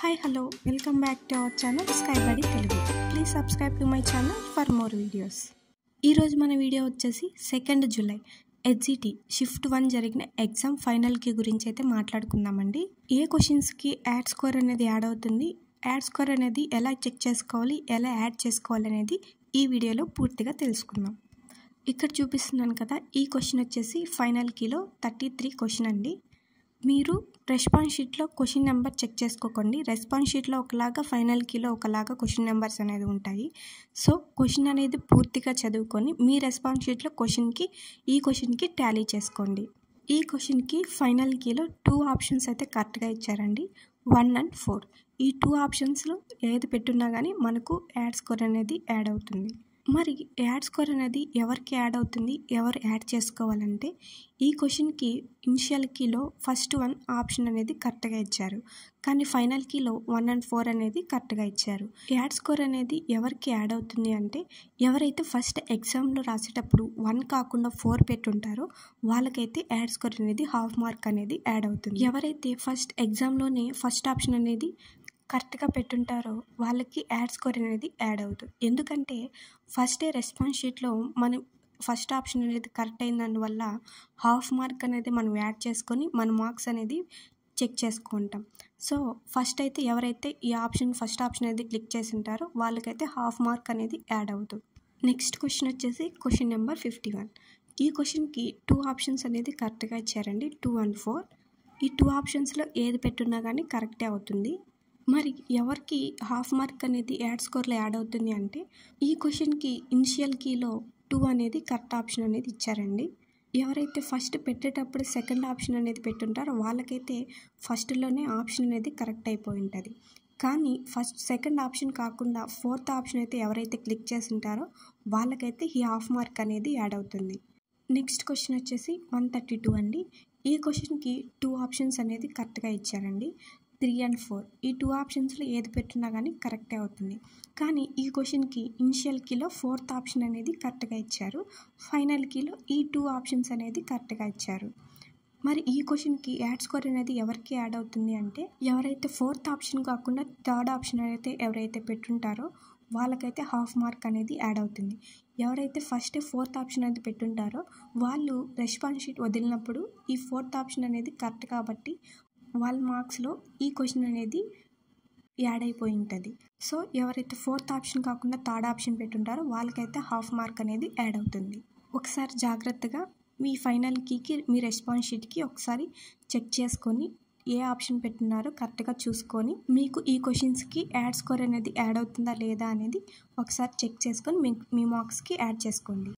Hi hello welcome back to our channel sky buddy Telugu. Please subscribe to my channel for more videos. ఈరోజు మన video వచ్చేసి 2 July HGT shift 1 జరిగిన exam ఫైనల్కి గురించి అయితే మాట్లాడుకుందామండి. ఏ క్వశ్చన్స్కి యాడ్ స్కోర్ అనేది యాడ్ అవుతుంది, యాడ్ స్కోర్ అనేది ఎలా చెక్ చేసుకోవాలి, ఎలా యాడ్ చేసుకోవాలి అనేది ఈ వీడియోలో పూర్తిగా తెలుసుకుందాం. ఇక్కడ చూపిస్తున్నాను కదా, ఈ క్వశ్చన్ వచ్చేసి ఫైనల్ కీలో 33 క్వశ్చన్ అండి. మీరు రెస్పాన్స్ షీట్లో క్వశ్చన్ నెంబర్ చెక్ చేసుకోకండి. రెస్పాన్స్ షీట్లో ఒకలాగా, ఫైనల్ కీలో ఒకలాగా క్వశ్చన్ నెంబర్స్ అనేది ఉంటాయి. సో క్వశ్చన్ అనేది పూర్తిగా చదువుకొని మీ రెస్పాన్స్ షీట్లో ఈ క్వశ్చన్కి టాలీ చేసుకోండి. ఈ క్వశ్చన్కి ఫైనల్ కీలో 2 ఆప్షన్స్ అయితే కరెక్ట్గా ఇచ్చారండి, 1 and 4. ఈ 2 ఆప్షన్స్లో ఏది పెట్టున్నా కానీ మనకు యాడ్ స్కోర్ అనేది యాడ్ అవుతుంది. మరి యాడ్ స్కోర్ అనేది ఎవరికి యాడ్ అవుతుంది, ఎవరు యాడ్ చేసుకోవాలంటే, ఈ క్వశ్చన్కి ఇనిషియల్ కీలో ఫస్ట్ 1 ఆప్షన్ అనేది కరెక్ట్గా ఇచ్చారు, కానీ ఫైనల్ కీలో 1 and 4 అనేది కరెక్ట్గా ఇచ్చారు. యాడ్ స్కోర్ అనేది ఎవరికి యాడ్ అవుతుంది అంటే, ఎవరైతే ఫస్ట్ ఎగ్జామ్లో రాసేటప్పుడు 1 కాకుండా 4 పెట్టుంటారో వాళ్ళకైతే యాడ్ స్కోర్ అనేది హాఫ్ మార్క్ అనేది యాడ్ అవుతుంది. ఎవరైతే ఫస్ట్ ఎగ్జామ్లోనే ఫస్ట్ ఆప్షన్ అనేది కరెక్ట్గా పెట్టుంటారో వాళ్ళకి యాడ్ స్కోర్ అనేది యాడ్ అవుతుంది. ఎందుకంటే ఫస్టే రెస్పాన్స్ షీట్లో మనం ఫస్ట్ ఆప్షన్ అనేది కరెక్ట్ అయిన దానివల్ల హాఫ్ మార్క్ అనేది మనం యాడ్ చేసుకొని మన మార్క్స్ అనేది చెక్ చేసుకుంటాం. సో ఫస్ట్ అయితే ఎవరైతే ఈ ఆప్షన్ ఫస్ట్ ఆప్షన్ అనేది క్లిక్ చేసి ఉంటారో వాళ్ళకైతే హాఫ్ మార్క్ అనేది యాడ్ అవుతుంది. నెక్స్ట్ క్వశ్చన్ వచ్చేసి క్వశ్చన్ నెంబర్ 51. ఈ క్వశ్చన్కి 2 ఆప్షన్స్ అనేది కరెక్ట్గా ఇచ్చారండి, 2 and 4. ఈ 2 ఆప్షన్స్లో ఏది పెట్టున్నా కానీ కరెక్టే అవుతుంది. మరి ఎవరికి హాఫ్ మార్క్ అనేది యాడ్ స్కోర్లో యాడ్ అవుతుంది అంటే, ఈ క్వశ్చన్కి ఇనిషియల్ కీలో 2 అనేది కరెక్ట్ ఆప్షన్ అనేది ఇచ్చారండి. ఎవరైతే ఫస్ట్ పెట్టేటప్పుడు సెకండ్ ఆప్షన్ అనేది పెట్టుంటారో వాళ్ళకైతే ఫస్ట్లోనే ఆప్షన్ అనేది కరెక్ట్ అయిపోయి ఉంటుంది. కానీ సెకండ్ ఆప్షన్ కాకుండా 4th ఆప్షన్ అయితే ఎవరైతే క్లిక్ చేసి ఉంటారో వాళ్ళకైతే ఈ హాఫ్ మార్క్ అనేది యాడ్ అవుతుంది. నెక్స్ట్ క్వశ్చన్ వచ్చేసి 132 అండి. ఈ క్వశ్చన్కి 2 ఆప్షన్స్ అనేది కరెక్ట్గా ఇచ్చారండి, 3 and 4. ఈ 2 ఆప్షన్స్లో ఏది పెట్టున్నా కానీ కరెక్టే అవుతుంది. కానీ ఈ క్వశ్చన్కి ఇనిషియల్ కీలో 4th ఆప్షన్ అనేది కరెక్ట్గా ఇచ్చారు, ఫైనల్ కీలో ఈ 2 ఆప్షన్స్ అనేది కరెక్ట్గా ఇచ్చారు. మరి ఈ క్వశ్చన్కి యాడ్ స్కోర్ అనేది ఎవరికి యాడ్ అవుతుంది అంటే, ఎవరైతే 4th ఆప్షన్ కాకుండా 3rd ఆప్షన్ అయితే ఎవరైతే పెట్టుంటారో వాళ్ళకైతే హాఫ్ మార్క్ అనేది యాడ్ అవుతుంది. ఎవరైతే ఫస్ట్ 4th ఆప్షన్ అనేది పెట్టుంటారో వాళ్ళు రెస్పాన్స్ షీట్ వదిలినప్పుడు ఈ 4th ఆప్షన్ అనేది కరెక్ట్ కాబట్టి వాళ్ళ మార్క్స్లో ఈ క్వశ్చన్ అనేది యాడ్ అయిపోయి ఉంటుంది. సో ఎవరైతే 4th ఆప్షన్ కాకుండా 3rd ఆప్షన్ పెట్టుంటారో వాళ్ళకైతే హాఫ్ మార్క్ అనేది యాడ్ అవుతుంది. ఒకసారి జాగ్రత్తగా మీ ఫైనల్ కీకి మీ రెస్పాన్స్ షీట్కి ఒకసారి చెక్ చేసుకొని ఏ ఆప్షన్ పెట్టున్నారో కరెక్ట్గా చూసుకొని మీకు ఈ క్వశ్చన్స్కి యాడ్ స్కోర్ అనేది యాడ్ అవుతుందా లేదా అనేది ఒకసారి చెక్ చేసుకొని మీ మార్క్స్కి యాడ్ చేసుకోండి.